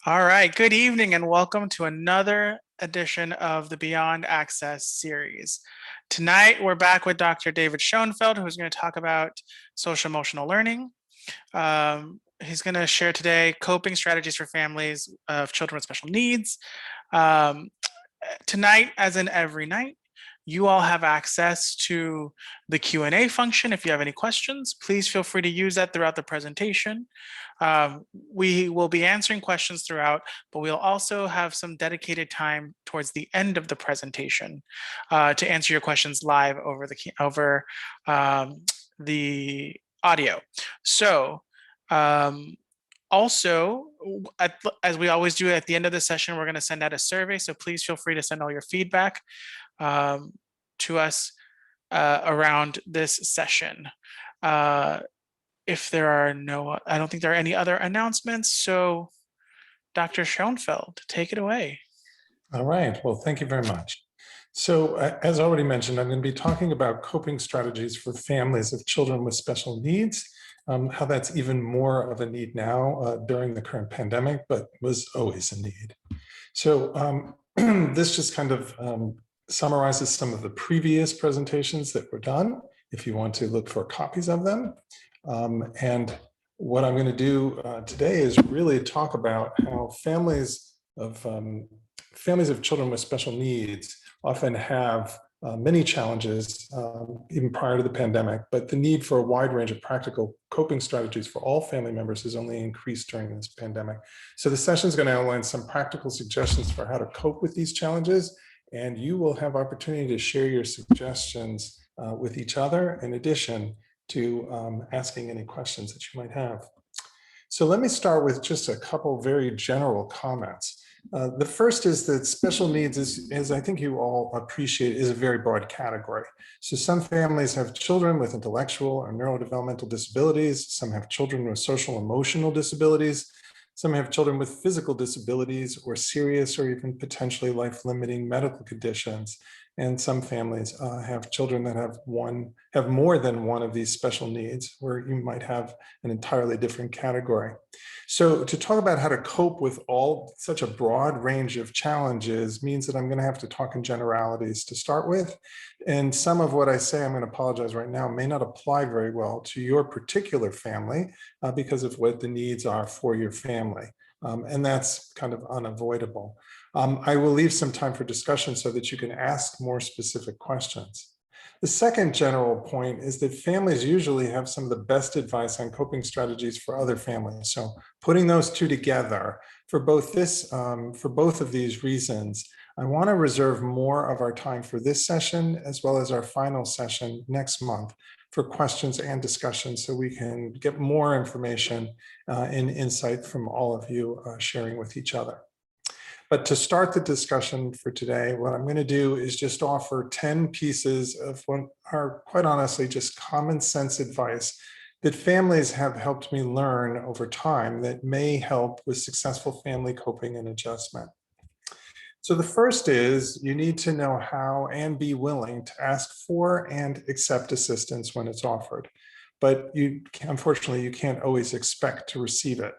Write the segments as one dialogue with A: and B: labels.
A: All right, good evening and welcome to another edition of the Beyond Access series. Tonight, we're back with Dr. David Schonfeld, who's going to talk about social emotional learning. He's going to share today coping strategies for families of children with special needs. Tonight, as in every night, you all have access to the Q&A function. If you have any questions, please feel free to use that throughout the presentation. We will be answering questions throughout, but we'll also have some dedicated time towards the end of the presentation to answer your questions live over the audio. So also, as we always do at the end of the session, we're going to send out a survey. So please feel free to send all your feedback to us around this session. If there are I don't think there are any other announcements. So Dr. Schonfeld, take it away.
B: All right. Well, thank you very much. So as already mentioned, I'm going to be talking about coping strategies for families of children with special needs. How that's even more of a need now during the current pandemic, but was always a need. So this just kind of summarizes some of the previous presentations that were done, if you want to look for copies of them. And what I'm going to do today is really talk about how families of children with special needs often have many challenges, even prior to the pandemic, but the need for a wide range of practical coping strategies for all family members has only increased during this pandemic. So the session is going to outline some practical suggestions for how to cope with these challenges, and you will have opportunity to share your suggestions with each other, in addition to asking any questions that you might have. So let me start with just a couple very general comments. The first is that special needs, as I think you all appreciate, is a very broad category. So some families have children with intellectual or neurodevelopmental disabilities. Some have children with social emotional disabilities. Some have children with physical disabilities or serious or even potentially life-limiting medical conditions. And some families have children that have more than one of these special needs, where you might have an entirely different category. So to talk about how to cope with such a broad range of challenges means that I'm going to have to talk in generalities to start with. And some of what I say, I'm going to apologize right now, may not apply very well to your particular family because of what the needs are for your family. And that's kind of unavoidable. I will leave some time for discussion so that you can ask more specific questions. The second general point is that families usually have some of the best advice on coping strategies for other families. So putting those two together for both of these reasons, I want to reserve more of our time for this session as well as our final session next month for questions and discussion, so we can get more information and insight from all of you sharing with each other. But to start the discussion for today, what I'm going to do is just offer 10 pieces of what are, quite honestly, just common sense advice that families have helped me learn over time that may help with successful family coping and adjustment. So the first is you need to know how and be willing to ask for and accept assistance when it's offered. But unfortunately, you can't always expect to receive it.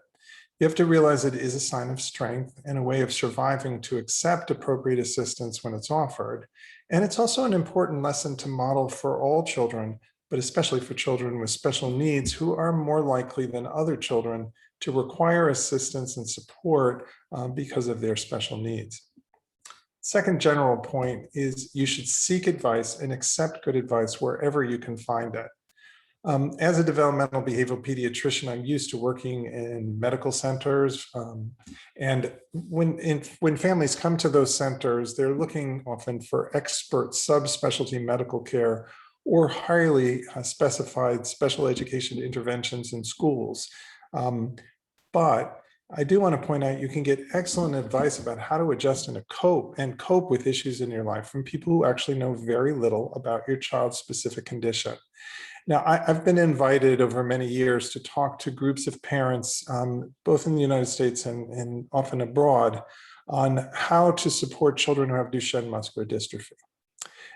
B: You have to realize it is a sign of strength and a way of surviving to accept appropriate assistance when it's offered. And it's also an important lesson to model for all children, but especially for children with special needs who are more likely than other children to require assistance and support because of their special needs. Second general point is you should seek advice and accept good advice wherever you can find it. As a developmental behavioral pediatrician, I'm used to working in medical centers. And when families come to those centers, they're looking often for expert subspecialty medical care or highly specified special education interventions in schools. But I do want to point out you can get excellent advice about how to adjust and cope with issues in your life from people who actually know very little about your child's specific condition. Now, I've been invited over many years to talk to groups of parents, both in the United States and often abroad, on how to support children who have Duchenne muscular dystrophy.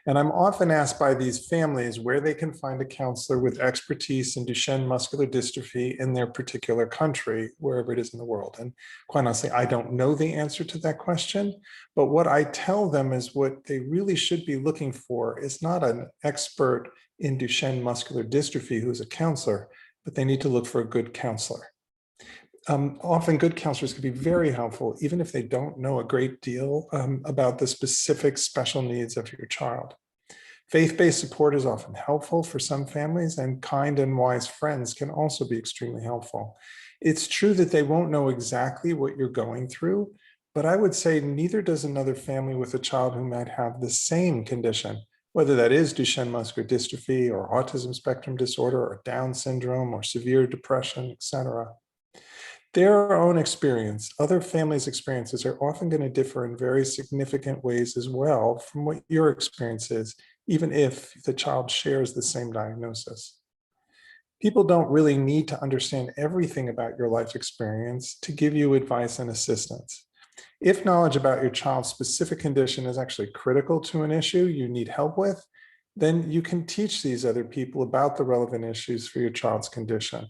B: And I'm often asked by these families where they can find a counselor with expertise in Duchenne muscular dystrophy in their particular country, wherever it is in the world. And quite honestly, I don't know the answer to that question, but what I tell them is what they really should be looking for is not an expert in Duchenne muscular dystrophy who's a counselor, but they need to look for a good counselor. Often good counselors can be very helpful, even if they don't know a great deal about the specific special needs of your child. Faith-based support is often helpful for some families, and kind and wise friends can also be extremely helpful. It's true that they won't know exactly what you're going through, but I would say neither does another family with a child who might have the same condition, whether that is Duchenne muscular dystrophy or autism spectrum disorder or Down syndrome or severe depression, etc. Their own experience, other families' experiences are often going to differ in very significant ways as well from what your experience is, even if the child shares the same diagnosis. People don't really need to understand everything about your life experience to give you advice and assistance. If knowledge about your child's specific condition is actually critical to an issue you need help with, then you can teach these other people about the relevant issues for your child's condition.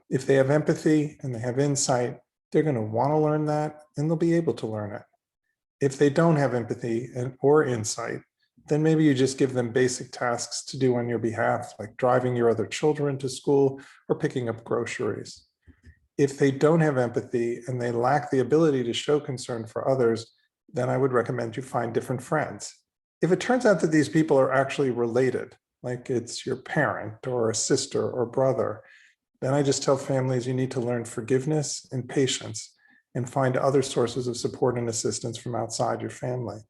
B: If they have empathy and they have insight, they're going to want to learn that and they'll be able to learn it. If they don't have empathy or insight, then maybe you just give them basic tasks to do on your behalf, like driving your other children to school or picking up groceries. If they don't have empathy and they lack the ability to show concern for others, then I would recommend you find different friends. If it turns out that these people are actually related, like it's your parent or a sister or brother, then I just tell families you need to learn forgiveness and patience and find other sources of support and assistance from outside your family.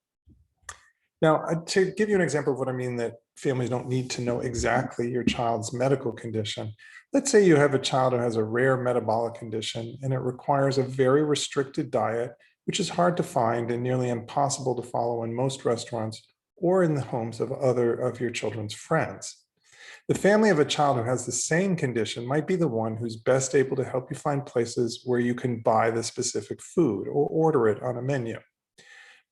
B: Now, to give you an example of what I mean that families don't need to know exactly your child's medical condition, let's say you have a child who has a rare metabolic condition and it requires a very restricted diet, which is hard to find and nearly impossible to follow in most restaurants or in the homes of other of your children's friends. The family of a child who has the same condition might be the one who's best able to help you find places where you can buy the specific food or order it on a menu.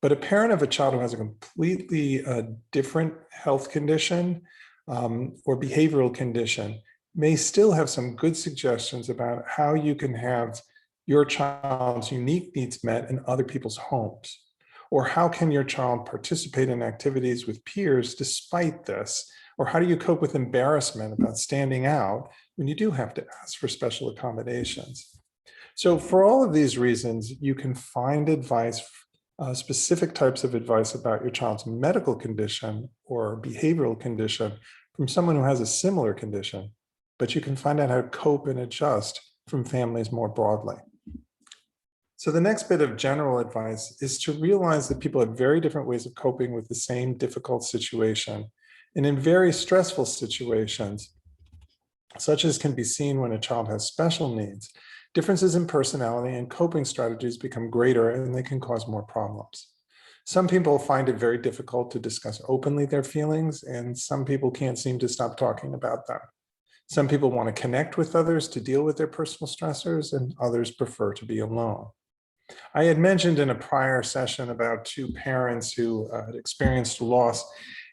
B: But a parent of a child who has a completely different health condition or behavioral condition may still have some good suggestions about how you can have your child's unique needs met in other people's homes. Or how can your child participate in activities with peers despite this? Or how do you cope with embarrassment about standing out when you do have to ask for special accommodations? So for all of these reasons, you can find advice, specific types of advice about your child's medical condition or behavioral condition from someone who has a similar condition, but you can find out how to cope and adjust from families more broadly. So the next bit of general advice is to realize that people have very different ways of coping with the same difficult situation. And in very stressful situations, such as can be seen when a child has special needs, differences in personality and coping strategies become greater and they can cause more problems. Some people find it very difficult to discuss openly their feelings, and some people can't seem to stop talking about them. Some people want to connect with others to deal with their personal stressors, and others prefer to be alone. I had mentioned in a prior session about two parents who had experienced loss,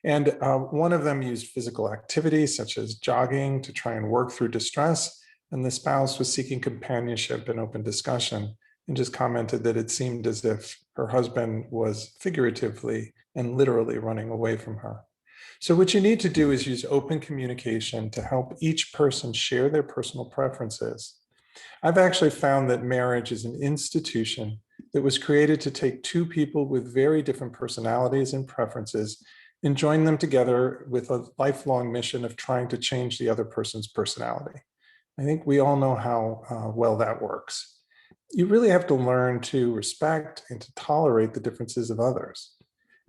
B: and one of them used physical activity such as jogging to try and work through distress, and the spouse was seeking companionship and open discussion and just commented that it seemed as if her husband was figuratively and literally running away from her. So what you need to do is use open communication to help each person share their personal preferences. I've actually found that marriage is an institution that was created to take two people with very different personalities and preferences and join them together with a lifelong mission of trying to change the other person's personality. I think we all know how well that works. You really have to learn to respect and to tolerate the differences of others.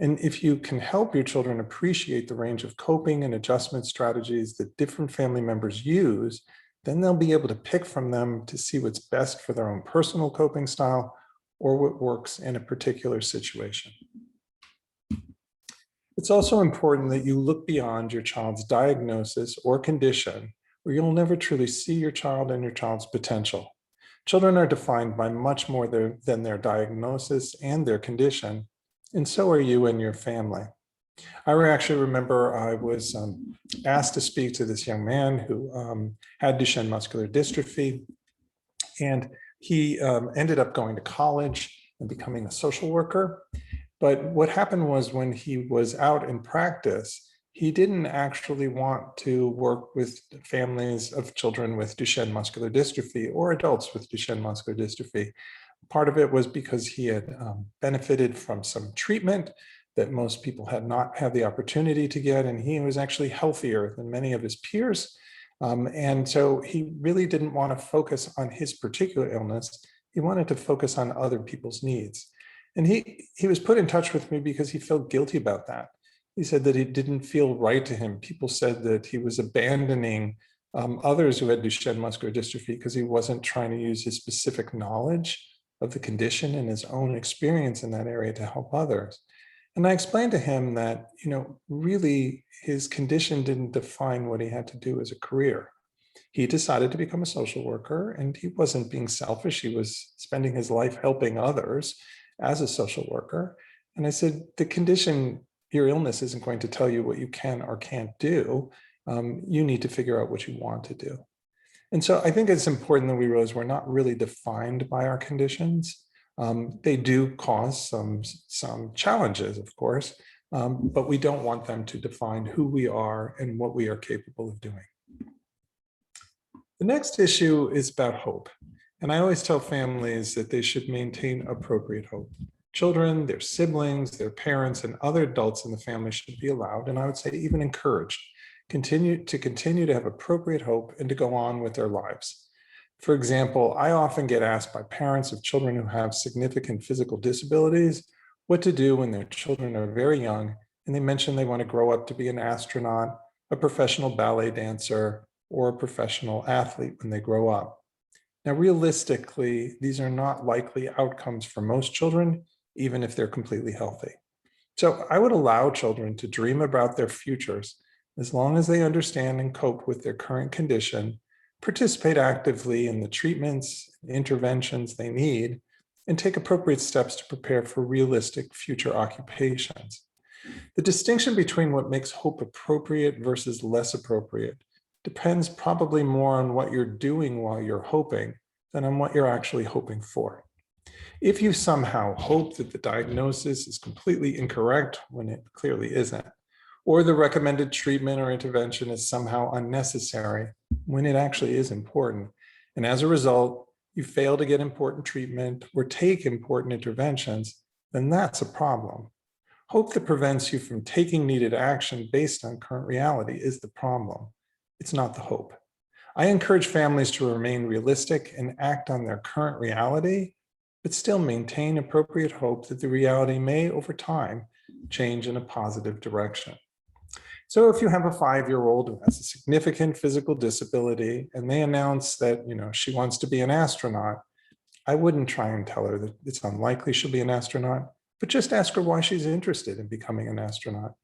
B: And if you can help your children appreciate the range of coping and adjustment strategies that different family members use, then they'll be able to pick from them to see what's best for their own personal coping style or what works in a particular situation. It's also important that you look beyond your child's diagnosis or condition, where you'll never truly see your child and your child's potential. Children are defined by much more than their diagnosis and their condition, and so are you and your family. I actually remember I was asked to speak to this young man who had Duchenne muscular dystrophy, and he ended up going to college and becoming a social worker. But what happened was when he was out in practice, he didn't actually want to work with families of children with Duchenne muscular dystrophy or adults with Duchenne muscular dystrophy. Part of it was because he had benefited from some treatment that most people had not had the opportunity to get, and he was actually healthier than many of his peers. And so he really didn't want to focus on his particular illness. He wanted to focus on other people's needs. And he was put in touch with me because he felt guilty about that. He said that it didn't feel right to him. People said that he was abandoning others who had Duchenne muscular dystrophy because he wasn't trying to use his specific knowledge of the condition and his own experience in that area to help others. And I explained to him that, really his condition didn't define what he had to do as a career. He decided to become a social worker, and he wasn't being selfish. He was spending his life helping others as a social worker. And I said, the condition, your illness isn't going to tell you what you can or can't do. You need to figure out what you want to do. And so I think it's important that we realize we're not really defined by our conditions. They do cause some challenges, of course, but we don't want them to define who we are and what we are capable of doing. The next issue is about hope. And I always tell families that they should maintain appropriate hope. Children, their siblings, their parents, and other adults in the family should be allowed, and I would say even encouraged, continue to have appropriate hope and to go on with their lives. For example, I often get asked by parents of children who have significant physical disabilities what to do when their children are very young and they mention they want to grow up to be an astronaut, a professional ballet dancer, or a professional athlete when they grow up. Now, realistically, these are not likely outcomes for most children, even if they're completely healthy. So I would allow children to dream about their futures as long as they understand and cope with their current condition, participate actively in the treatments, interventions they need, and take appropriate steps to prepare for realistic future occupations. The distinction between what makes hope appropriate versus less appropriate depends probably more on what you're doing while you're hoping than on what you're actually hoping for. If you somehow hope that the diagnosis is completely incorrect when it clearly isn't, or the recommended treatment or intervention is somehow unnecessary when it actually is important, and as a result, you fail to get important treatment or take important interventions, then that's a problem. Hope that prevents you from taking needed action based on current reality is the problem. It's not the hope. I encourage families to remain realistic and act on their current reality, but still maintain appropriate hope that the reality may, over time, change in a positive direction. So if you have a 5-year-old who has a significant physical disability and they announce that, she wants to be an astronaut, I wouldn't try and tell her that it's unlikely she'll be an astronaut, but just ask her why she's interested in becoming an astronaut.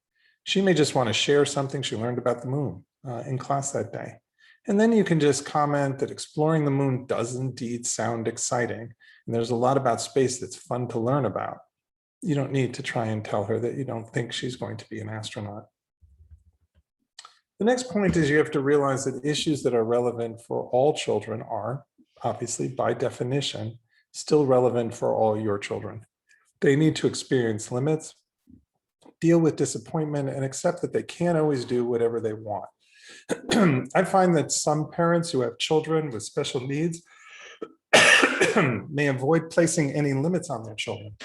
B: She may just want to share something she learned about the moon in class that day. And then you can just comment that exploring the moon does indeed sound exciting. And there's a lot about space that's fun to learn about. You don't need to try and tell her that you don't think she's going to be an astronaut. The next point is you have to realize that issues that are relevant for all children are, obviously by definition, still relevant for all your children. They need to experience limits, deal with disappointment, and accept that they can't always do whatever they want. I find that some parents who have children with special needs may avoid placing any limits on their children,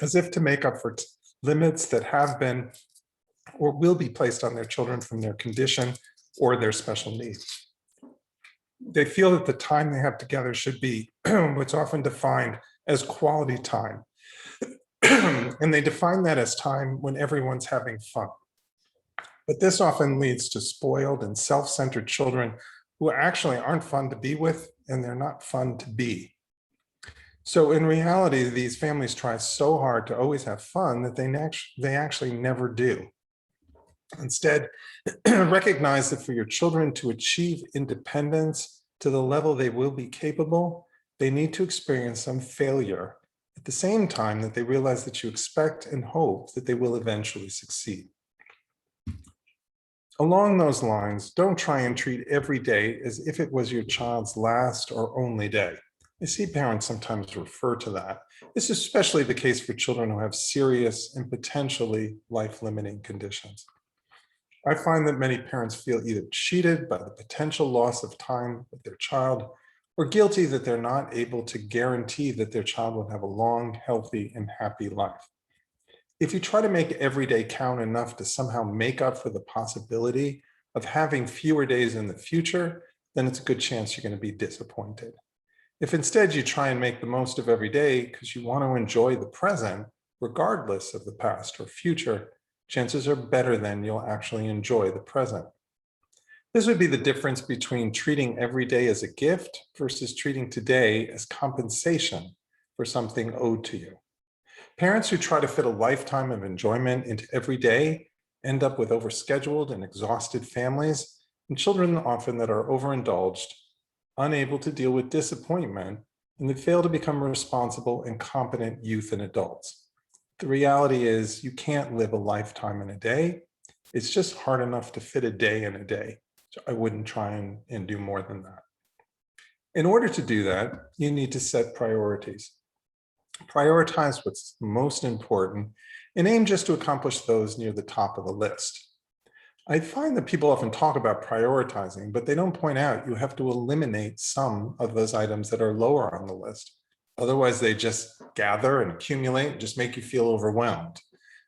B: as if to make up for limits that have been or will be placed on their children from their condition or their special needs. They feel that the time they have together should be what's often defined as quality time. And they define that as time when everyone's having fun. But this often leads to spoiled and self-centered children who actually aren't fun to be with, and they're not fun to be. So in reality, these families try so hard to always have fun that they actually never do. Instead, recognize that for your children to achieve independence to the level they will be capable, they need to experience some failure at the same time that they realize that you expect and hope that they will eventually succeed. Along those lines, don't try and treat every day as if it was your child's last or only day. I see parents sometimes refer to that. This is especially the case for children who have serious and potentially life-limiting conditions. I find that many parents feel either cheated by the potential loss of time with their child or guilty that they're not able to guarantee that their child will have a long, healthy, and happy life. If you try to make every day count enough to somehow make up for the possibility of having fewer days in the future, then it's a good chance you're going to be disappointed. If instead you try and make the most of every day because you want to enjoy the present, regardless of the past or future, chances are better then you'll actually enjoy the present. This would be the difference between treating every day as a gift versus treating today as compensation for something owed to you. Parents who try to fit a lifetime of enjoyment into every day end up with overscheduled and exhausted families, and children often that are overindulged, unable to deal with disappointment, and that fail to become responsible and competent youth and adults. The reality is you can't live a lifetime in a day. It's just hard enough to fit a day in a day. So I wouldn't try and do more than that. In order to do that, you need to set priorities. Prioritize what's most important and aim just to accomplish those near the top of the list. I find that people often talk about prioritizing, but they don't point out you have to eliminate some of those items that are lower on the list. Otherwise, they just gather and accumulate and just make you feel overwhelmed.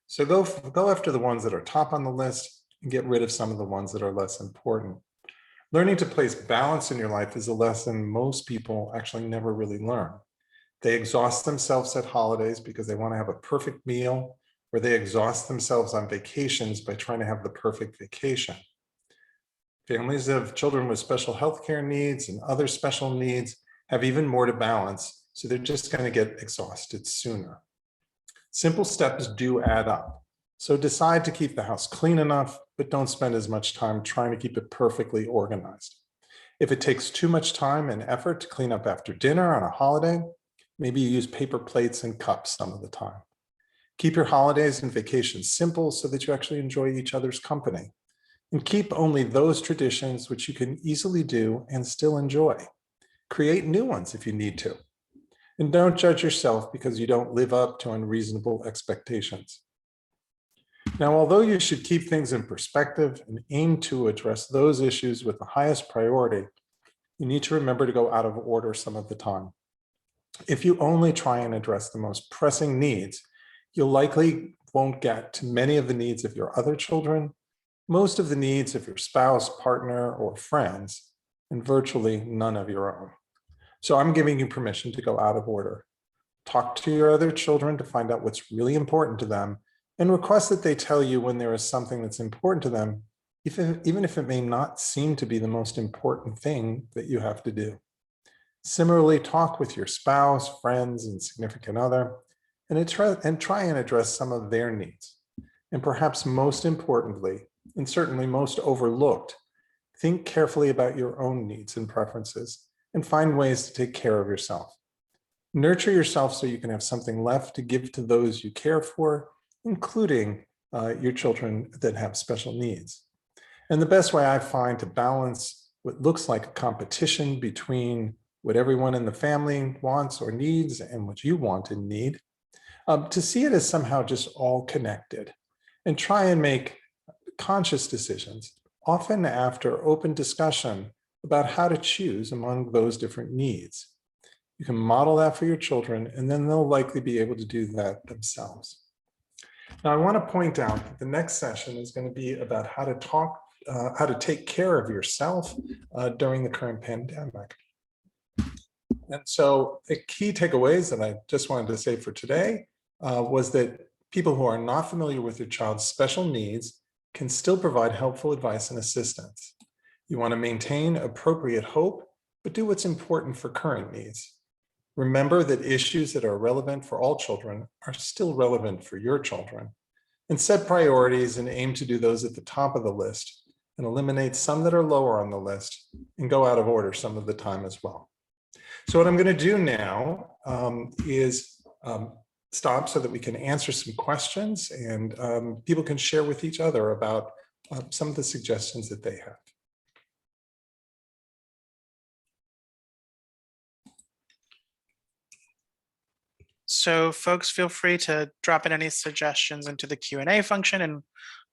B: So go after the ones that are top on the list and get rid of some of the ones that are less important. Learning to place balance in your life is a lesson most people actually never really learn. They exhaust themselves at holidays because they want to have a perfect meal, or they exhaust themselves on vacations by trying to have the perfect vacation. Families of children with special healthcare needs and other special needs have even more to balance, so they're just going to get exhausted sooner. Simple steps do add up. So decide to keep the house clean enough, but don't spend as much time trying to keep it perfectly organized. If it takes too much time and effort to clean up after dinner on a holiday, maybe you use paper plates and cups some of the time. Keep your holidays and vacations simple so that you actually enjoy each other's company. And keep only those traditions which you can easily do and still enjoy. Create new ones if you need to. And don't judge yourself because you don't live up to unreasonable expectations. Now, although you should keep things in perspective and aim to address those issues with the highest priority, you need to remember to go out of order some of the time. If you only try and address the most pressing needs, you likely won't get to many of the needs of your other children, most of the needs of your spouse, partner, or friends, and virtually none of your own. So I'm giving you permission to go out of order. Talk to your other children to find out what's really important to them and request that they tell you when there is something that's important to them, even if it may not seem to be the most important thing that you have to do. Similarly, talk with your spouse, friends, and significant other, and try and address some of their needs. And perhaps most importantly, and certainly most overlooked, think carefully about your own needs and preferences and find ways to take care of yourself. Nurture yourself so you can have something left to give to those you care for, including your children that have special needs. And the best way I find to balance what looks like a competition between what everyone in the family wants or needs and what you want and need, to see it as somehow just all connected and try and make conscious decisions, often after open discussion about how to choose among those different needs. You can model that for your children, and then they'll likely be able to do that themselves. Now, I want to point out that the next session is going to be about how to take care of yourself during the current pandemic. And so the key takeaways that I just wanted to say for today was that people who are not familiar with your child's special needs can still provide helpful advice and assistance. You want to maintain appropriate hope, but do what's important for current needs. Remember that issues that are relevant for all children are still relevant for your children. And set priorities and aim to do those at the top of the list and eliminate some that are lower on the list and go out of order some of the time as well. So what I'm going to do now is stop so that we can answer some questions, and people can share with each other about some of the suggestions that they have.
A: So folks, feel free to drop in any suggestions into the Q&A function, and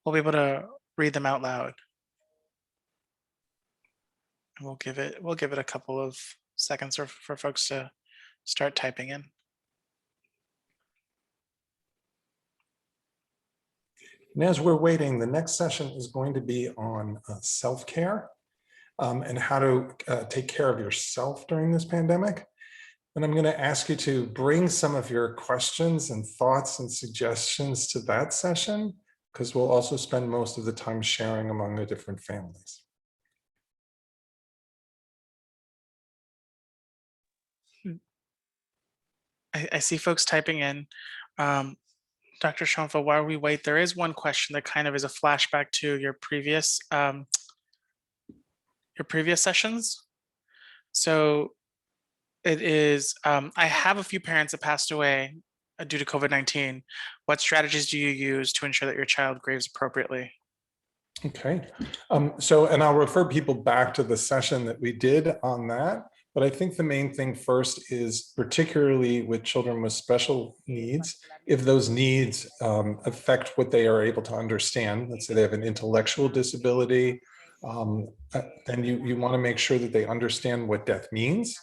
A: we'll be able to read them out loud. And we'll give it a couple of seconds for folks to start typing in.
B: And as we're waiting, the next session is going to be on self-care and how to take care of yourself during this pandemic. And I'm going to ask you to bring some of your questions and thoughts and suggestions to that session, because we'll also spend most of the time sharing among the different families.
A: I see folks typing in. Dr. Schonfeld, while we wait, there is one question that kind of is a flashback to your previous sessions. So it is, I have a few parents that passed away due to COVID-19. What strategies do you use to ensure that your child grieves appropriately?
B: Okay, and I'll refer people back to the session that we did on that. But I think the main thing first is, particularly with children with special needs, if those needs affect what they are able to understand, let's say they have an intellectual disability, then you want to make sure that they understand what death means.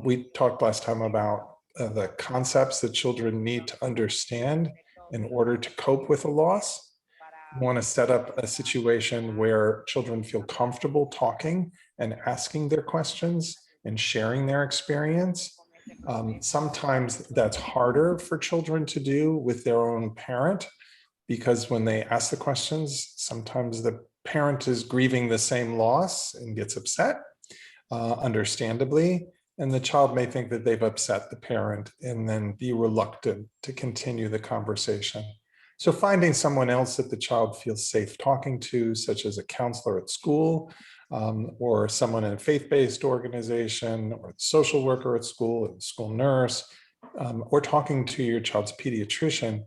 B: We talked last time about the concepts that children need to understand in order to cope with a loss. You want to set up a situation where children feel comfortable talking and asking their questions and sharing their experience. Sometimes that's harder for children to do with their own parent, because when they ask the questions, sometimes the parent is grieving the same loss and gets upset, understandably, and the child may think that they've upset the parent and then be reluctant to continue the conversation. So finding someone else that the child feels safe talking to, such as a counselor at school, or someone in a faith-based organization, or a social worker at school, or a school nurse, or talking to your child's pediatrician,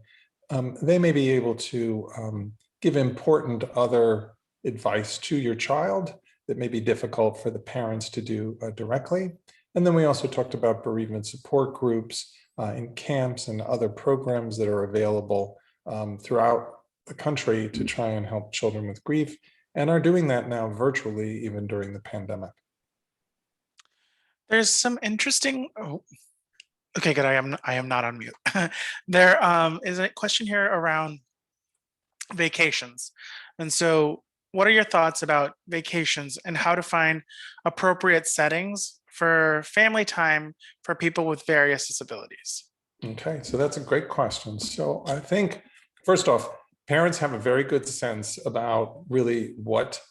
B: they may be able to give important other advice to your child that may be difficult for the parents to do directly. And then we also talked about bereavement support groups in camps and other programs that are available throughout the country to try and help children with grief, and are doing that now virtually, even during the pandemic.
A: There's some interesting, okay, good, I am not on mute. There is a question here around vacations. And so what are your thoughts about vacations and how to find appropriate settings for family time for people with various disabilities?
B: Okay, so that's a great question. So I think, first off, parents have a very good sense about really what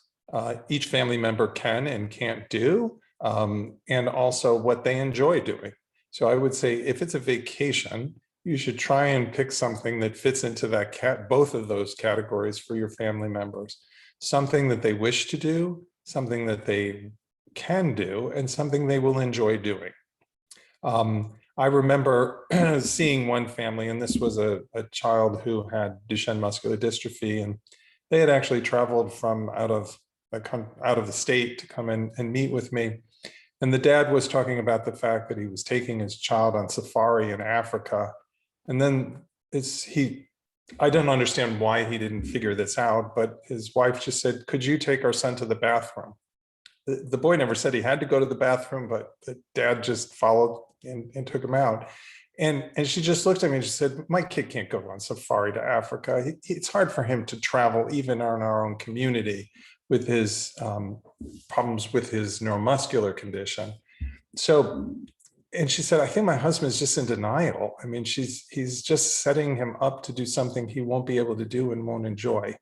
B: each family member can and can't do, and also what they enjoy doing. So I would say if it's a vacation, you should try and pick something that fits into that both of those categories for your family members. Something that they wish to do, something that they can do, and something they will enjoy doing. I remember seeing one family, and this was a child who had Duchenne muscular dystrophy, and they had actually traveled from out of the state to come in and meet with me. And the dad was talking about the fact that he was taking his child on safari in Africa. And then I don't understand why he didn't figure this out, but his wife just said, "Could you take our son to the bathroom?" The boy never said he had to go to the bathroom, but the dad just followed and took him out. And she just looked at me and she said, "My kid can't go on safari to Africa. It's hard for him to travel, even in our own community, with his problems with his neuromuscular condition." So, and she said, "I think my husband's just in denial. I mean, he's just setting him up to do something he won't be able to do and won't enjoy.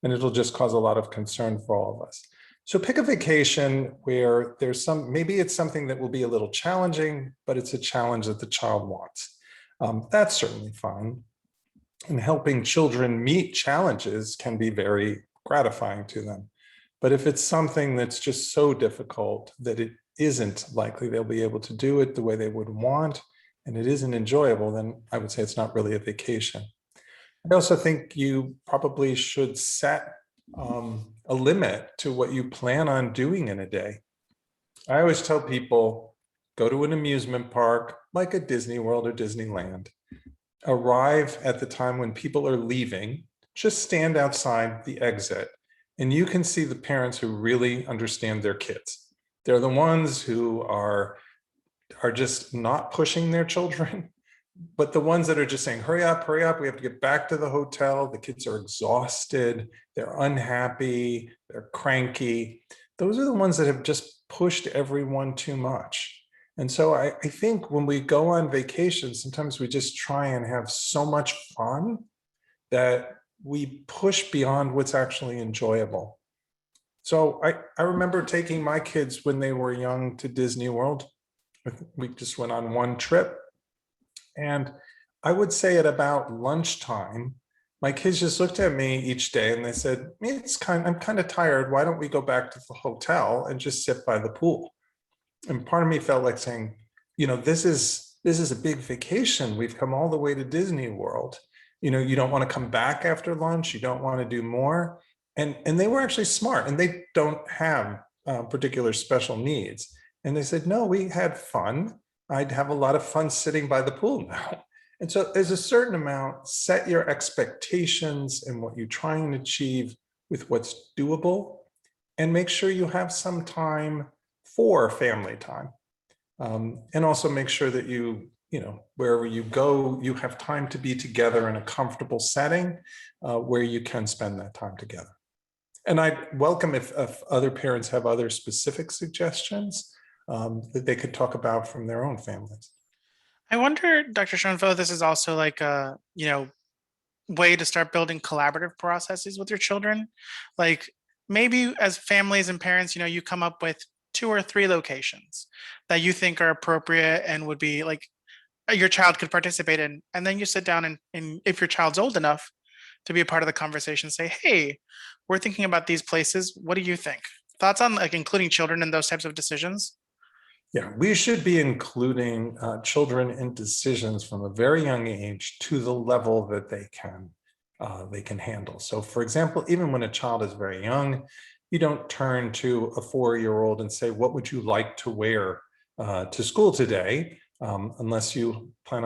B: And it'll just cause a lot of concern for all of us." So pick a vacation where maybe it's something that will be a little challenging, but it's a challenge that the child wants. That's certainly fine. And helping children meet challenges can be very gratifying to them. But if it's something that's just so difficult that it isn't likely they'll be able to do it the way they would want, and it isn't enjoyable, then I would say it's not really a vacation. I also think you probably should set a limit to what you plan on doing in a day. I always tell people, go to an amusement park like a Disney World or Disneyland. Arrive at the time when people are leaving, just stand outside the exit, and you can see the parents who really understand their kids. They're the ones who are just not pushing their children, but the ones that are just saying, hurry up, we have to get back to the hotel. The kids are exhausted, they're unhappy, they're cranky. Those are the ones that have just pushed everyone too much. And so I think when we go on vacation, sometimes we just try and have so much fun that we push beyond what's actually enjoyable. So I remember taking my kids when they were young to Disney World. We just went on one trip. And I would say at about lunchtime, my kids just looked at me each day and they said, I'm kind of tired. Why don't we go back to the hotel and just sit by the pool? And part of me felt like saying, this is a big vacation. We've come all the way to Disney World. You don't want to come back after lunch. You don't want to do more. And they were actually smart, and they don't have particular special needs. And they said, no, we had fun. I'd have a lot of fun sitting by the pool now. And so there's a certain amount, set your expectations and what you try and achieve with what's doable, and make sure you have some time for family time. And also make sure that wherever you go, you have time to be together in a comfortable setting where you can spend that time together. And I'd welcome if other parents have other specific suggestions that they could talk about from their own families.
A: I wonder, Dr. Schonfeld, this is also like a, way to start building collaborative processes with your children. Like maybe as families and parents, you come up with 2 or 3 locations that you think are appropriate and would be like your child could participate in. And then you sit down and if your child's old enough to be a part of the conversation, say, hey, we're thinking about these places. What do you think? Thoughts on like including children in those types of decisions?
B: Yeah, we should be including children in decisions from a very young age to the level that they can handle. So for example, even when a child is very young, you don't turn to a 4-year-old and say, what would you like to wear to school today? Unless you plan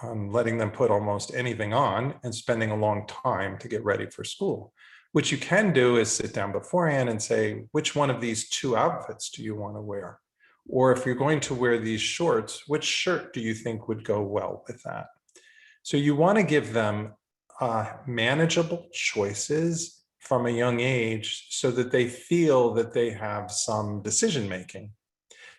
B: on letting them put almost anything on and spending a long time to get ready for school. What you can do is sit down beforehand and say, which one of these 2 outfits do you want to wear? Or if you're going to wear these shorts, which shirt do you think would go well with that? So you want to give them manageable choices from a young age so that they feel that they have some decision making.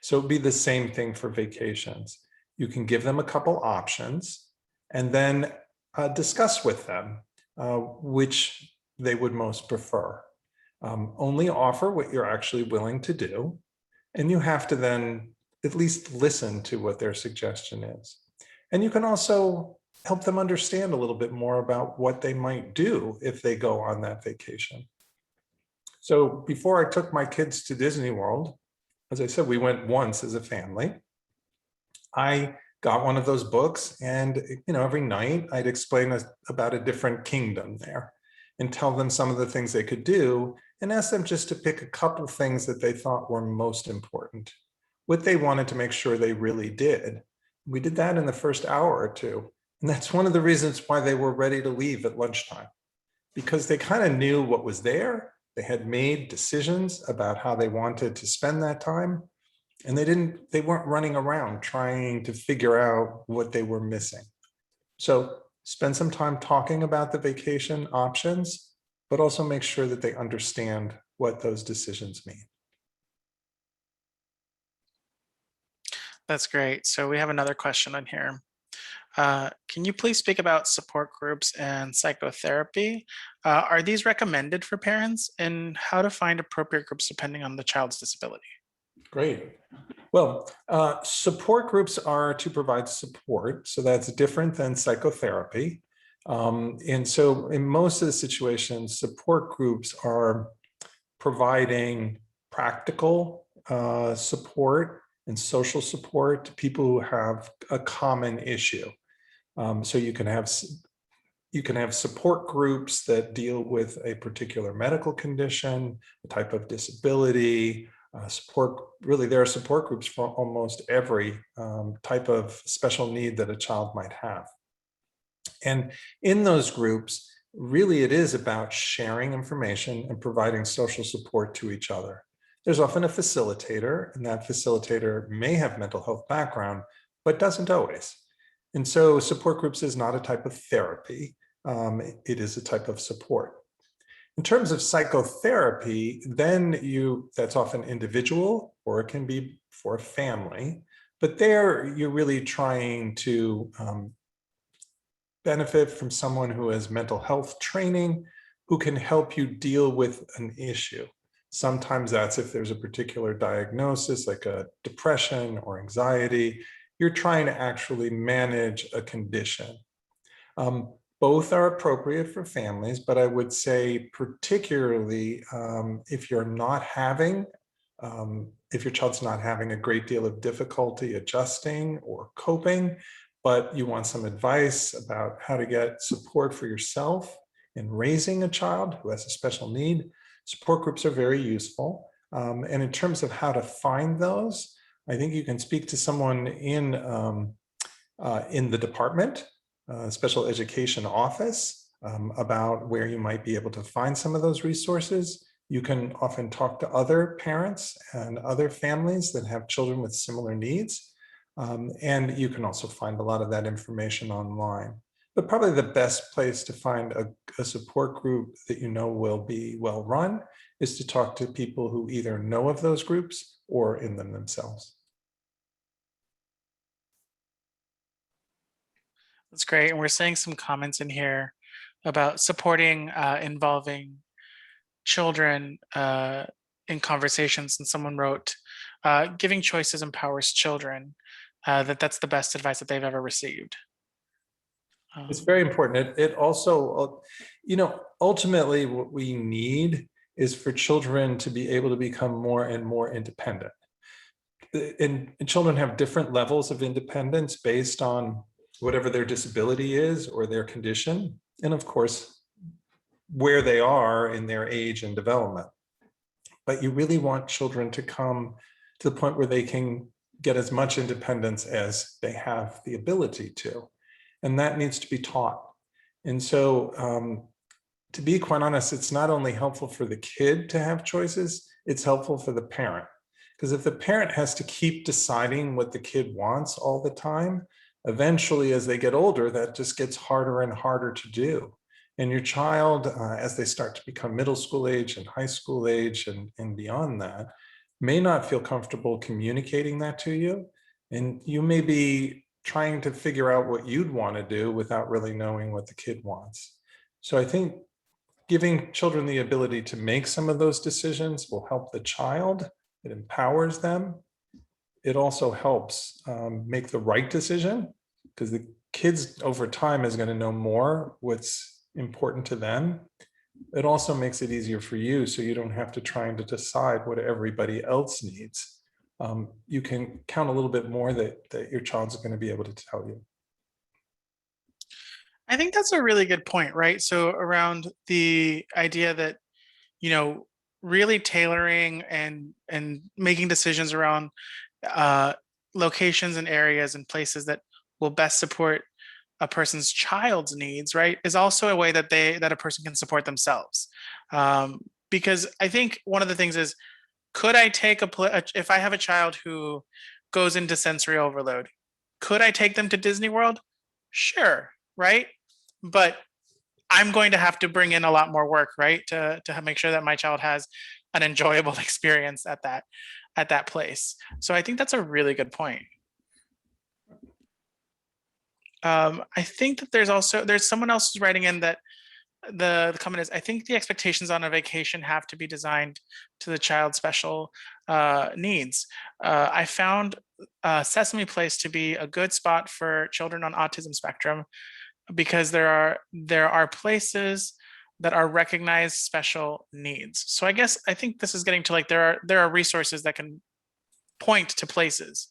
B: So it'd be the same thing for vacations. You can give them a couple options and then discuss with them which they would most prefer. Only offer what you're actually willing to do. And you have to then at least listen to what their suggestion is. And you can also help them understand a little bit more about what they might do if they go on that vacation. So before I took my kids to Disney World, as I said, we went once as a family. I got one of those books, and every night I'd explain about a different kingdom there and tell them some of the things they could do, and ask them just to pick a couple things that they thought were most important, what they wanted to make sure they really did. We did that in the first hour or 2. And that's one of the reasons why they were ready to leave at lunchtime, because they kind of knew what was there. They had made decisions about how they wanted to spend that time. And they weren't running around trying to figure out what they were missing. So spend some time talking about the vacation options, but also make sure that they understand what those decisions mean.
A: That's great. So we have another question on here. Can you please speak about support groups and psychotherapy? Are these recommended for parents, and how to find appropriate groups depending on the child's disability?
B: Great. Well, support groups are to provide support, so that's different than psychotherapy. And so in most of the situations, support groups are providing practical support and social support to people who have a common issue. So you can have support groups that deal with a particular medical condition, a type of disability, really there are support groups for almost every type of special need that a child might have. And in those groups, really it is about sharing information and providing social support to each other. There's often a facilitator, and that facilitator may have mental health background, but doesn't always. And so support groups is not a type of therapy. It is a type of support. In terms of psychotherapy, then that's often individual, or it can be for a family. But there you're really trying to benefit from someone who has mental health training, who can help you deal with an issue. Sometimes that's if there's a particular diagnosis, like a depression or anxiety, you're trying to actually manage a condition. Both are appropriate for families, but I would say particularly if your child's not having a great deal of difficulty adjusting or coping, but you want some advice about how to get support for yourself in raising a child who has a special need, support groups are very useful. And in terms of how to find those, I think you can speak to someone in the department, special education office, about where you might be able to find some of those resources. You can often talk to other parents and other families that have children with similar needs. And you can also find a lot of that information online. But probably the best place to find a support group that you know will be well run is to talk to people who either know of those groups or in them themselves.
A: That's great. And we're seeing some comments in here about supporting involving children in conversations. And someone wrote, giving choices empowers children, that's the best advice that they've ever received.
B: It's very important. It also, ultimately what we need is for children to be able to become more and more independent. And children have different levels of independence based on whatever their disability is or their condition. And of course, where they are in their age and development. But you really want children to come to the point where they can get as much independence as they have the ability to. And that needs to be taught. And so to be quite honest, it's not only helpful for the kid to have choices, it's helpful for the parent. Because if the parent has to keep deciding what the kid wants all the time, eventually as they get older, that just gets harder and harder to do. And your child, as they start to become middle school age and high school age and beyond that, may not feel comfortable communicating that to you. And you may be trying to figure out what you'd want to do without really knowing what the kid wants. So I think giving children the ability to make some of those decisions will help the child. It empowers them. It also helps make the right decision, because the kids over time is going to know more what's important to them. It also makes it easier for you, so you don't have to try to decide what everybody else needs. You can count a little bit more that your child's going to be able to tell you.
A: I think that's a really good point, right? So around the idea that, really tailoring and making decisions around locations and areas and places that will best support a person's child's needs, right, is also a way that a person can support themselves. Because I think one of the things is, could I take if I have a child who goes into sensory overload, could I take them to Disney World? Sure, right? But I'm going to have to bring in a lot more work, right, to make sure that my child has an enjoyable experience at that place. So I think that's a really good point. I think that there's someone else who's writing in that the comment is, I think the expectations on a vacation have to be designed to the child's special needs. I found Sesame Place to be a good spot for children on autism spectrum, because there are places that are recognized special needs. So I think this is getting to, like, there are resources that can point to places.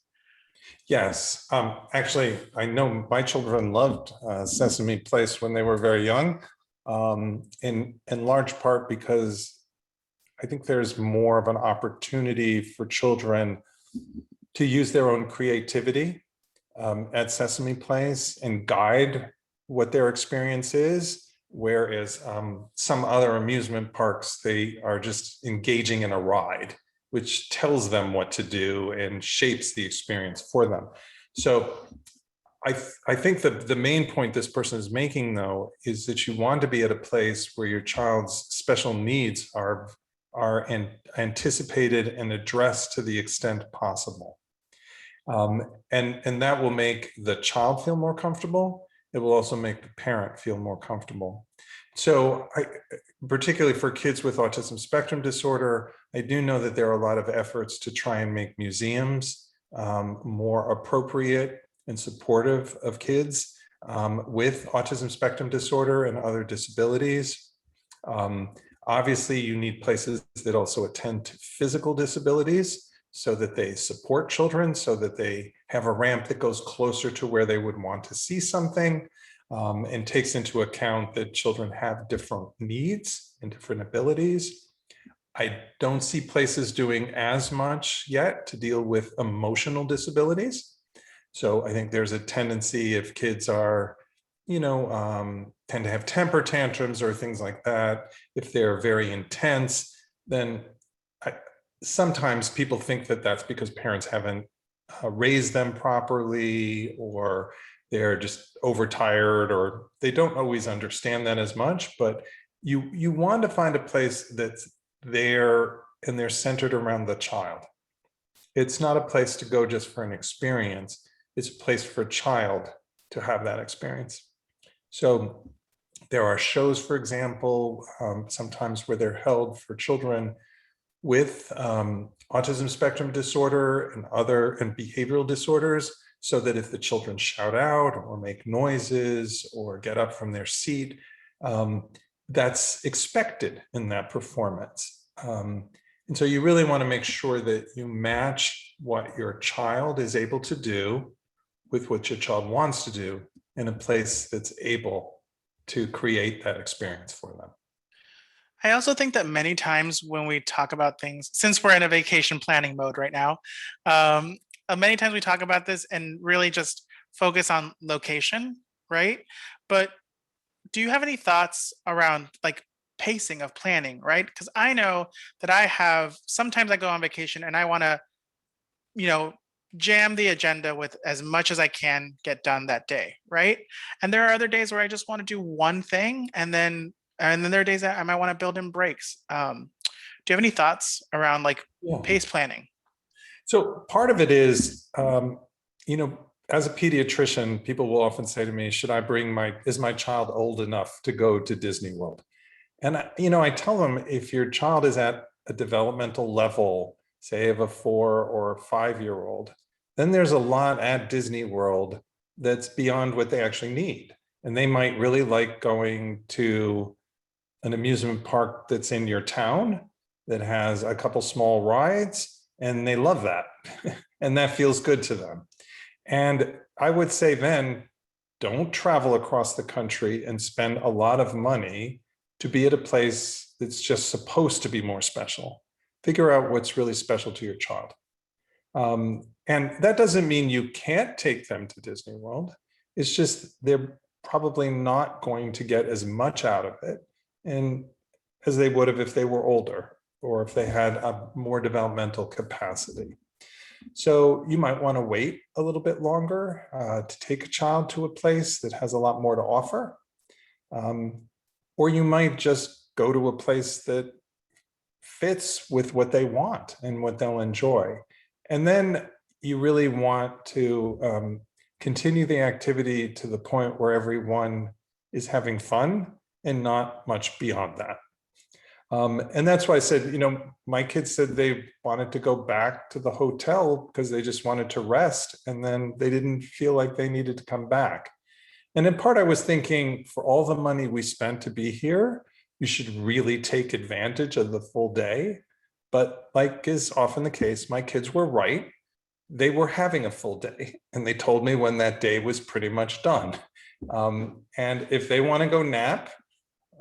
B: Yes, actually, I know my children loved Sesame Place when they were very young, in large part because I think there's more of an opportunity for children to use their own creativity at Sesame Place and guide what their experience is, whereas some other amusement parks, they are just engaging in a ride, which tells them what to do and shapes the experience for them. So I think that the main point this person is making, though, is that you want to be at a place where your child's special needs are anticipated and addressed to the extent possible. And that will make the child feel more comfortable. It will also make the parent feel more comfortable. So particularly for kids with autism spectrum disorder, I do know that there are a lot of efforts to try and make museums more appropriate and supportive of kids with autism spectrum disorder and other disabilities. Obviously, you need places that also attend to physical disabilities so that they support children, so that they have a ramp that goes closer to where they would want to see something, and takes into account that children have different needs and different abilities. I don't see places doing as much yet to deal with emotional disabilities. So I think there's a tendency if kids are, tend to have temper tantrums or things like that, if they're very intense, then sometimes people think that that's because parents haven't raised them properly, or they're just overtired, or they don't always understand that as much. But you want to find a place that's there and they're centered around the child. It's not a place to go just for an experience. It's a place for a child to have that experience. So there are shows, for example, sometimes where they're held for children with autism spectrum disorder and behavioral disorders, so that if the children shout out or make noises or get up from their seat, that's expected in that performance. And so you really want to make sure that you match what your child is able to do with what your child wants to do in a place that's able to create that experience for them.
A: I also think that many times when we talk about things, since we're in a vacation planning mode right now, many times we talk about this and really just focus on location, right? But do you have any thoughts around like pacing of planning, right? Because I know that sometimes I go on vacation and I want to, jam the agenda with as much as I can get done that day, right? And there are other days where I just want to do one thing, and then there are days that I might want to build in breaks. Do you have any thoughts around like pace planning?
B: So part of it is, as a pediatrician, people will often say to me, is my child old enough to go to Disney World? And, I tell them, if your child is at a developmental level, say of a 4 or 5-year-old, then there's a lot at Disney World that's beyond what they actually need. And they might really like going to an amusement park that's in your town that has a couple small rides, and they love that. And that feels good to them. And I would say then, don't travel across the country and spend a lot of money to be at a place that's just supposed to be more special. Figure out what's really special to your child. And that doesn't mean you can't take them to Disney World. It's just they're probably not going to get as much out of it and as they would have if they were older, or if they had a more developmental capacity. So you might want to wait a little bit longer to take a child to a place that has a lot more to offer. Or you might just go to a place that fits with what they want and what they'll enjoy. And then you really want to continue the activity to the point where everyone is having fun and not much beyond that. And that's why I said, my kids said they wanted to go back to the hotel because they just wanted to rest, and then they didn't feel like they needed to come back. And in part, I was thinking, for all the money we spent to be here, you should really take advantage of the full day. But like is often the case, my kids were right. They were having a full day, and they told me when that day was pretty much done. And if they want to go nap,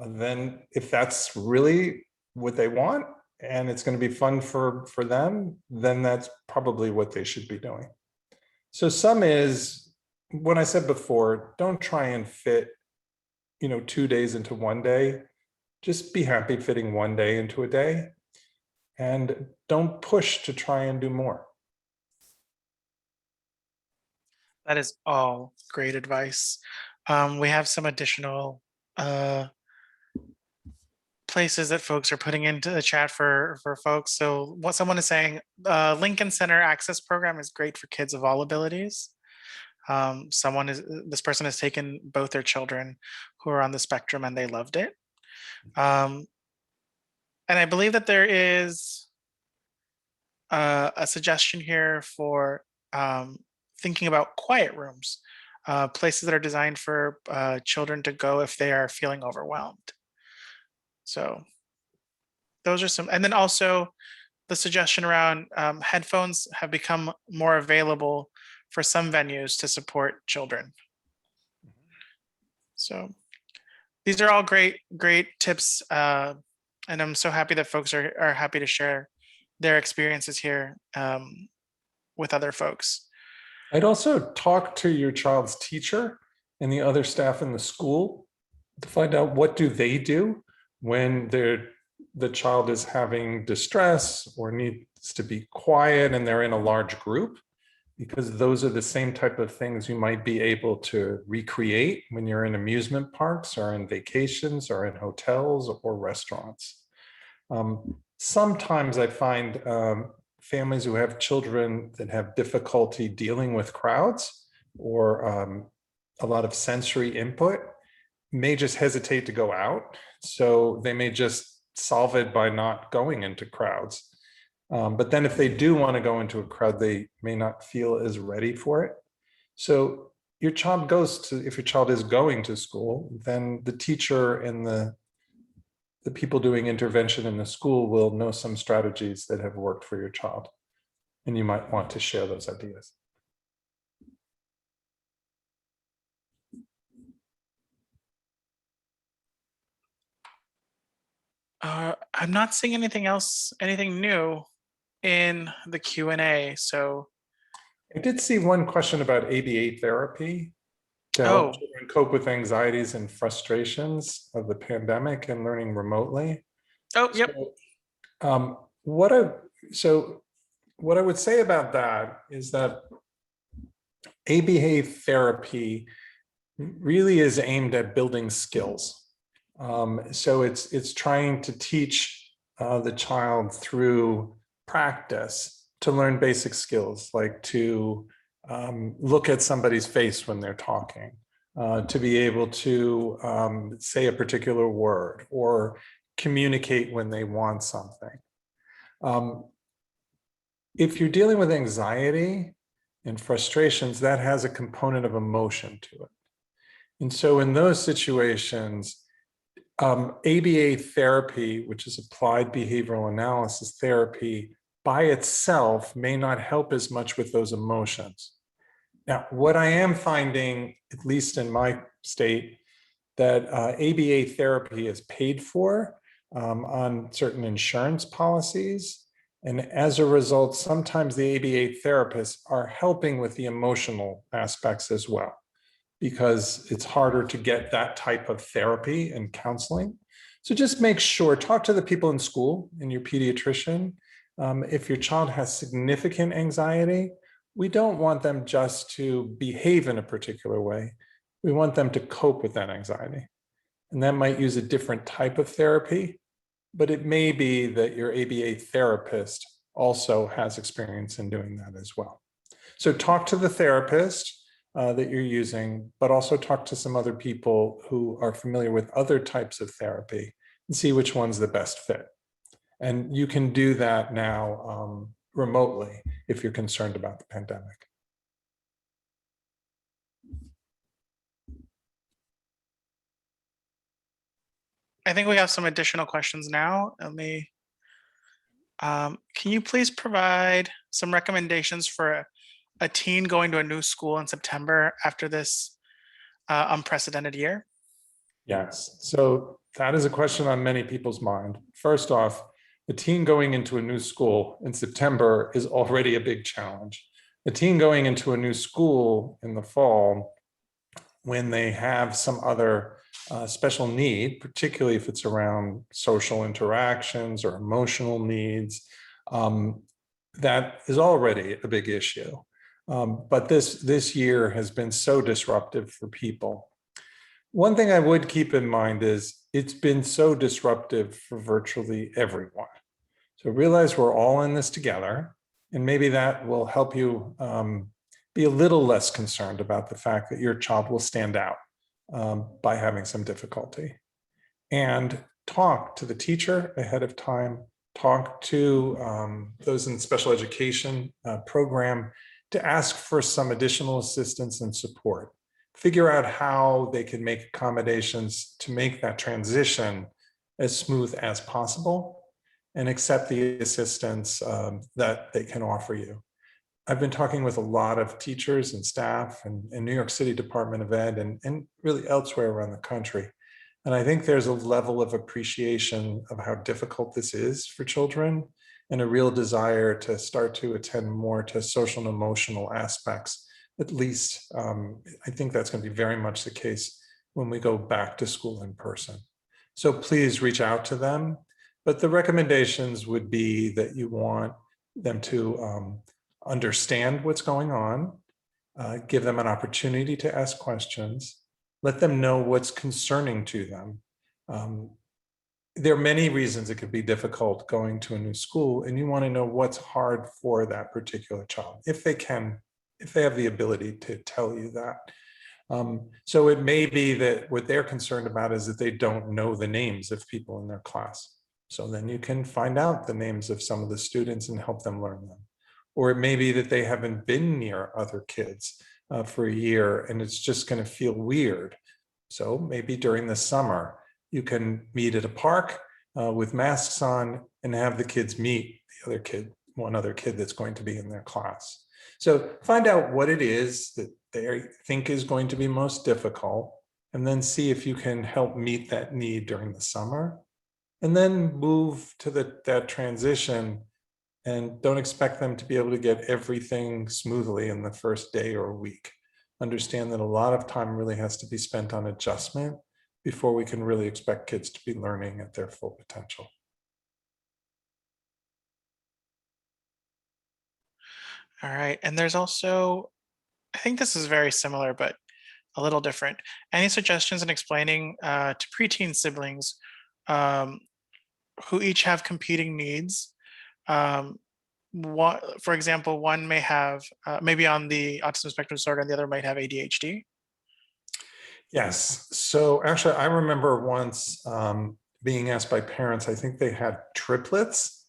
B: then if that's really what they want and it's going to be fun for them, then that's probably what they should be doing. So some is what I said before, don't try and fit 2 days into one day. Just be happy fitting one day into a day, and don't push to try and do more.
A: That is all great advice. We have some additional places that folks are putting into the chat for folks. So what someone is saying, Lincoln Center Access Program is great for kids of all abilities. This person has taken both their children who are on the spectrum and they loved it. And I believe that there is a suggestion here for thinking about quiet rooms, places that are designed for children to go if they are feeling overwhelmed. So those are some, and then also the suggestion around headphones have become more available for some venues to support children. So these are all great tips. And I'm so happy that folks are happy to share their experiences here with other folks.
B: I'd also talk to your child's teacher and the other staff in the school to find out what do they do when the child is having distress or needs to be quiet and they're in a large group, because those are the same type of things you might be able to recreate when you're in amusement parks or in vacations or in hotels or restaurants. Sometimes I find families who have children that have difficulty dealing with crowds or a lot of sensory input may just hesitate to go out. So they may just solve it by not going into crowds. But then if they do want to go into a crowd, they may not feel as ready for it. So if your child is going to school, then the teacher and the people doing intervention in the school will know some strategies that have worked for your child. And you might want to share those ideas.
A: I'm not seeing anything else, anything new in the Q&A. So
B: I did see one question about ABA therapy to help children cope with anxieties and frustrations of the pandemic and learning remotely.
A: Yep.
B: What I would say about that is that ABA therapy really is aimed at building skills. So it's trying to teach the child through practice to learn basic skills, like to look at somebody's face when they're talking, to be able to say a particular word or communicate when they want something. If you're dealing with anxiety and frustrations, that has a component of emotion to it. And so in those situations, ABA therapy, which is applied behavioral analysis therapy, by itself may not help as much with those emotions. Now, what I am finding, at least in my state, that ABA therapy is paid for on certain insurance policies. And as a result, sometimes the ABA therapists are helping with the emotional aspects as well, because it's harder to get that type of therapy and counseling. So just make sure, talk to the people in school and your pediatrician. If your child has significant anxiety, we don't want them just to behave in a particular way. We want them to cope with that anxiety. And that might use a different type of therapy, but it may be that your ABA therapist also has experience in doing that as well. So talk to the therapist that you're using, but also talk to some other people who are familiar with other types of therapy and see which one's the best fit. And you can do that now remotely if you're concerned about the pandemic.
A: I think we have some additional questions now. Can you please provide some recommendations for a teen going to a new school in September after this unprecedented year?
B: Yes, so that is a question on many people's mind. First off, a teen going into a new school in September is already a big challenge. A teen going into a new school in the fall, when they have some other special need, particularly if it's around social interactions or emotional needs, that is already a big issue. But this year has been so disruptive for people. One thing I would keep in mind is it's been so disruptive for virtually everyone. So realize we're all in this together, and maybe that will help you be a little less concerned about the fact that your child will stand out by having some difficulty. And talk to the teacher ahead of time, talk to those in special education program to ask for some additional assistance and support. Figure out how they can make accommodations to make that transition as smooth as possible, and accept the assistance that they can offer you. I've been talking with a lot of teachers and staff and New York City Department of Ed and really elsewhere around the country. And I think there's a level of appreciation of how difficult this is for children, and a real desire to start to attend more to social and emotional aspects. At least, I think that's going to be very much the case when we go back to school in person. So please reach out to them. But the recommendations would be that you want them to understand what's going on, give them an opportunity to ask questions, let them know what's concerning to them. There are many reasons it could be difficult going to a new school, and you want to know what's hard for that particular child, if they have the ability to tell you that. So it may be that what they're concerned about is that they don't know the names of people in their class. So then you can find out the names of some of the students and help them learn them. Or it may be that they haven't been near other kids for a year, and it's just going to feel weird. So maybe during the summer, you can meet at a park with masks on and have the kids meet the other kid, one other kid that's going to be in their class. So find out what it is that they think is going to be most difficult, and then see if you can help meet that need during the summer. And then move to that transition, and don't expect them to be able to get everything smoothly in the first day or week. Understand that a lot of time really has to be spent on adjustment before we can really expect kids to be learning at their full potential.
A: All right. And there's also, I think this is very similar, but a little different. Any suggestions in explaining to preteen siblings um, who each have competing needs? For example, one may have maybe on the autism spectrum disorder, and the other might have ADHD.
B: Yes. So actually, I remember once being asked by parents, I think they had triplets,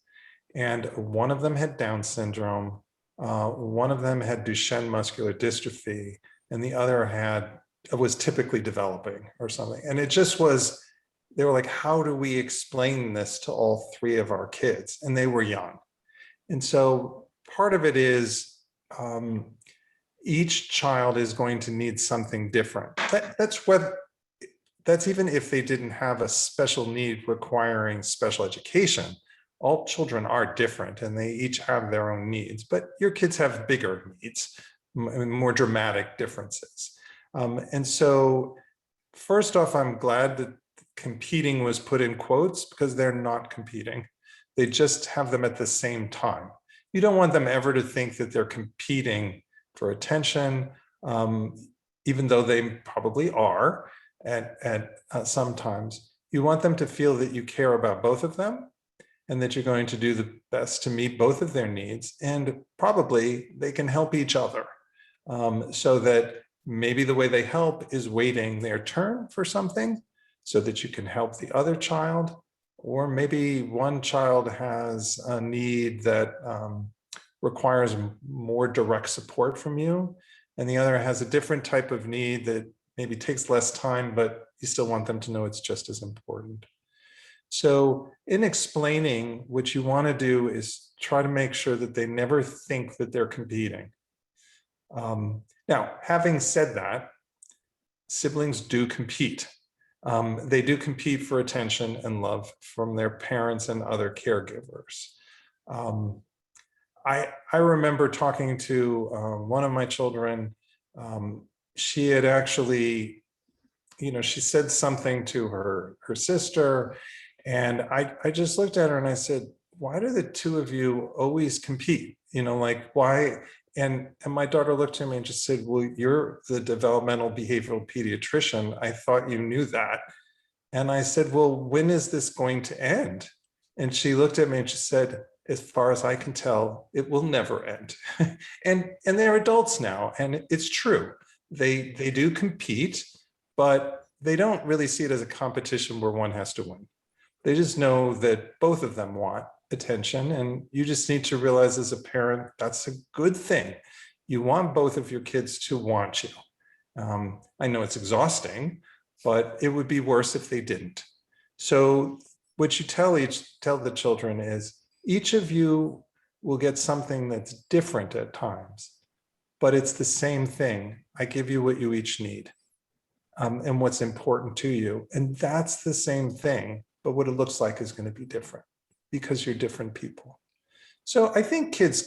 B: and one of them had Down syndrome, one of them had Duchenne muscular dystrophy, and the other was typically developing or something. And it just was, they were like, how do we explain this to all three of our kids? And they were young. And so part of it is each child is going to need something different. That's even if they didn't have a special need requiring special education. All children are different and they each have their own needs, but your kids have bigger needs, more dramatic differences. And so first off, I'm glad that competing was put in quotes, because they're not competing. They just have them at the same time. You don't want them ever to think that they're competing for attention, even though they probably are at sometimes. You want them to feel that you care about both of them, and that you're going to do the best to meet both of their needs, and probably they can help each other, so that maybe the way they help is waiting their turn for something so that you can help the other child. Or maybe one child has a need that requires more direct support from you, and the other has a different type of need that maybe takes less time, but you still want them to know it's just as important. So in explaining, what you want to do is try to make sure that they never think that they're competing. Now, having said that, siblings do compete. They do compete for attention and love from their parents and other caregivers. I remember talking to one of my children. She had actually, she said something to her sister, and I just looked at her and I said, why do the two of you always compete? Like, why? And my daughter looked at me and just said, well, you're the developmental behavioral pediatrician. I thought you knew that. And I said, well, when is this going to end? And she looked at me and she said, as far as I can tell, it will never end. and they're adults now, and it's true. They do compete, but they don't really see it as a competition where one has to win. They just know that both of them want attention, and you just need to realize as a parent, that's a good thing. You want both of your kids to want you. I know it's exhausting, but it would be worse if they didn't. So what you tell the children is, each of you will get something that's different at times, but it's the same thing. I give you what you each need, and what's important to you. And that's the same thing, but what it looks like is going to be different because you're different people. So I think kids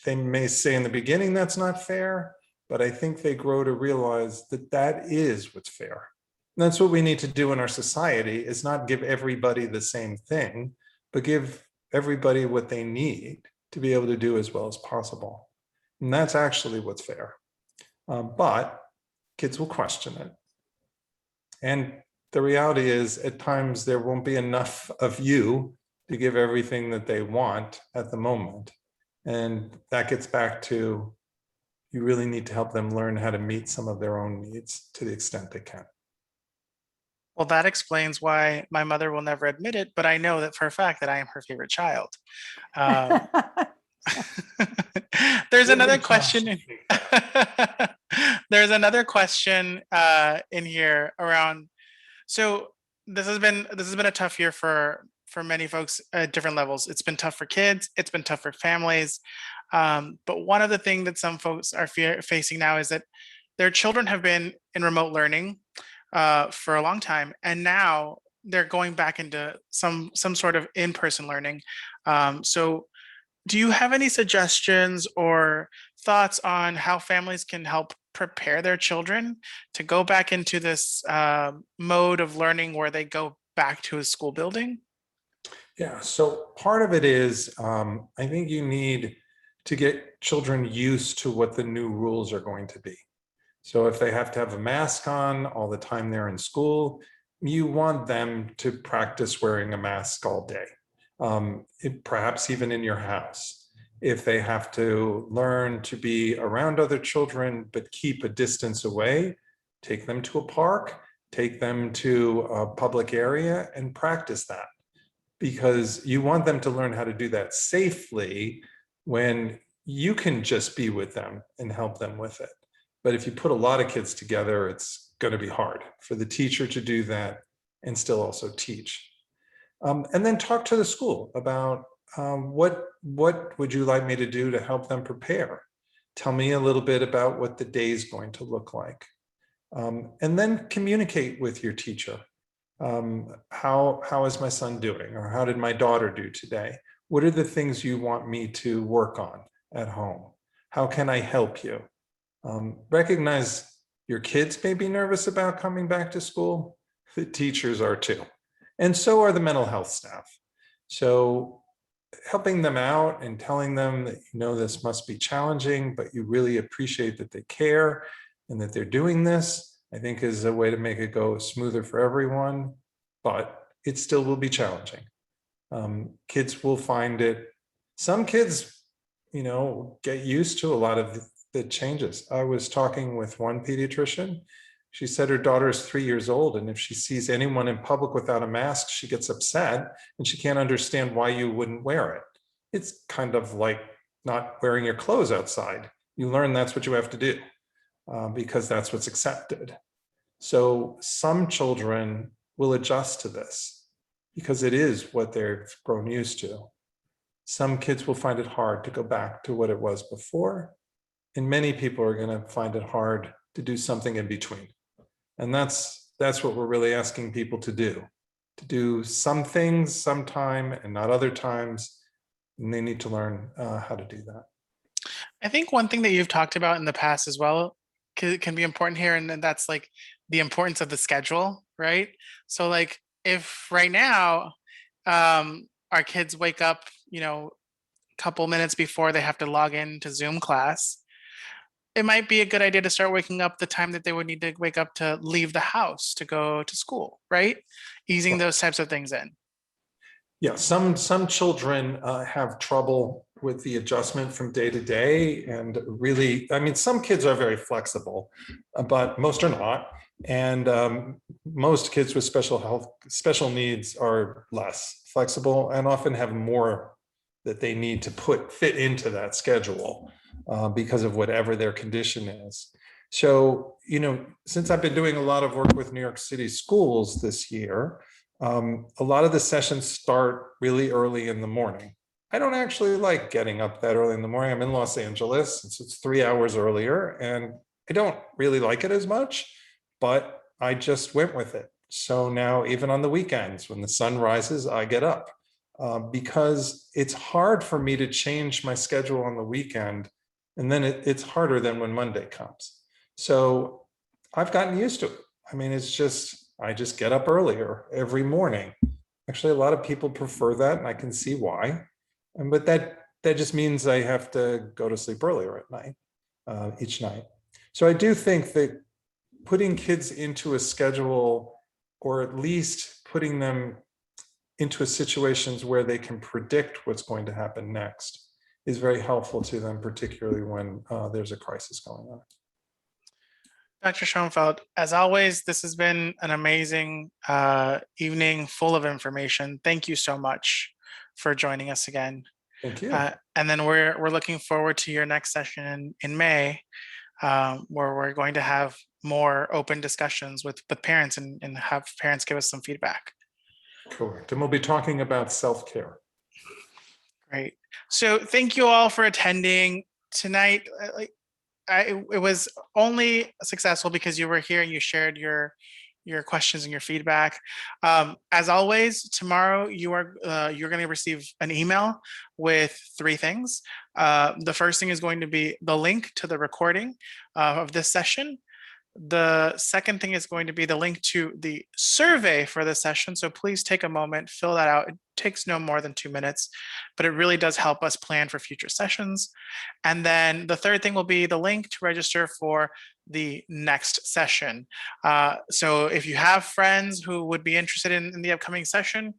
B: they may say in the beginning, that's not fair, but I think they grow to realize that that is what's fair. And that's what we need to do in our society, is not give everybody the same thing, but give everybody what they need to be able to do as well as possible. And that's actually what's fair. But kids will question it. And the reality is, at times there won't be enough of you to give everything that they want at the moment. And that gets back to, you really need to help them learn how to meet some of their own needs to the extent they can.
A: Well, that explains why my mother will never admit it, but I know that for a fact that I am her favorite child. Um, there's another question. There's another question in here around. So this has been a tough year for many folks at different levels. It's been tough for kids. It's been tough for families. But one of the things that some folks are facing now is that their children have been in remote learning for a long time, and now they're going back into some sort of in-person learning. So do you have any suggestions or thoughts on how families can help prepare their children to go back into this mode of learning where they go back to a school building?
B: Yeah, so part of it is, I think you need to get children used to what the new rules are going to be. So if they have to have a mask on all the time they're in school, you want them to practice wearing a mask all day, perhaps even in your house. If they have to learn to be around other children but keep a distance away, take them to a park, take them to a public area and practice that. Because you want them to learn how to do that safely when you can just be with them and help them with it. But if you put a lot of kids together, it's going to be hard for the teacher to do that and still also teach. And then talk to the school about what would you like me to do to help them prepare? Tell me a little bit about what the day is going to look like. And then communicate with your teacher. How is my son doing? Or how did my daughter do today? What are the things you want me to work on at home? How can I help you? Recognize your kids may be nervous about coming back to school. The teachers are too. And so are the mental health staff. So helping them out and telling them that, this must be challenging, but you really appreciate that they care and that they're doing this, I think is a way to make it go smoother for everyone, but it still will be challenging. Kids will find it. Some kids, get used to a lot of the changes. I was talking with one pediatrician. She said her daughter is 3 years old, and if she sees anyone in public without a mask, she gets upset and she can't understand why you wouldn't wear it. It's kind of like not wearing your clothes outside. You learn that's what you have to do because that's what's accepted. So some children will adjust to this. because it is what they've grown used to. Some kids will find it hard to go back to what it was before, and many people are going to find it hard to do something in between. And that's what we're really asking people to do some things sometime and not other times, and they need to learn how to do that.
A: I think one thing that you've talked about in the past as well can be important here, and then that's like the importance of the schedule, right? So like if right now our kids wake up, a couple minutes before they have to log in to Zoom class, it might be a good idea to start waking up the time that they would need to wake up to leave the house to go to school, right? Easing those types of things in.
B: Yeah, some children have trouble with the adjustment from day to day, and really, I mean, some kids are very flexible, but most are not. And most kids with special needs are less flexible and often have more that they need to fit into that schedule because of whatever their condition is. So, since I've been doing a lot of work with New York City schools this year, a lot of the sessions start really early in the morning. I don't actually like getting up that early in the morning. I'm in Los Angeles, so it's 3 hours earlier, and I don't really like it as much, but I just went with it. So now, even on the weekends, when the sun rises, I get up because it's hard for me to change my schedule on the weekend. And then it's harder than when Monday comes. So I've gotten used to it. I mean, I just get up earlier every morning. Actually, a lot of people prefer that, and I can see why. But that just means I have to go to sleep earlier at night, each night. So I do think that putting kids into a schedule, or at least putting them into situations where they can predict what's going to happen next, is very helpful to them, particularly when there's a crisis going on.
A: Dr. Schonfeld, as always, this has been an amazing evening full of information. Thank you so much for joining us again.
B: Thank you.
A: And then we're looking forward to your next session in May, where we're going to have more open discussions with parents and have parents give us some feedback.
B: Correct. And we'll be talking about self-care.
A: Great. So thank you all for attending tonight. It was only successful because you were here and you shared your questions and your feedback. As always, tomorrow you're going to receive an email with 3 things. The first thing is going to be the link to the recording of this session. The second thing is going to be the link to the survey for this session. So please take a moment, fill that out. It takes no more than 2 minutes, but it really does help us plan for future sessions. And then the third thing will be the link to register for the next session. So if you have friends who would be interested in the upcoming session,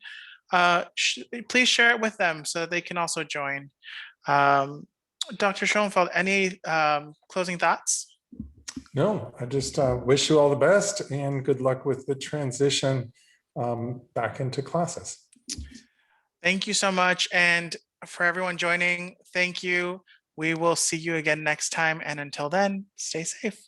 A: please share it with them so that they can also join. Dr. Schoenfeld, any closing thoughts?
B: No, I just wish you all the best and good luck with the transition back into classes.
A: Thank you so much. And for everyone joining, thank you. We will see you again next time. And until then, stay safe.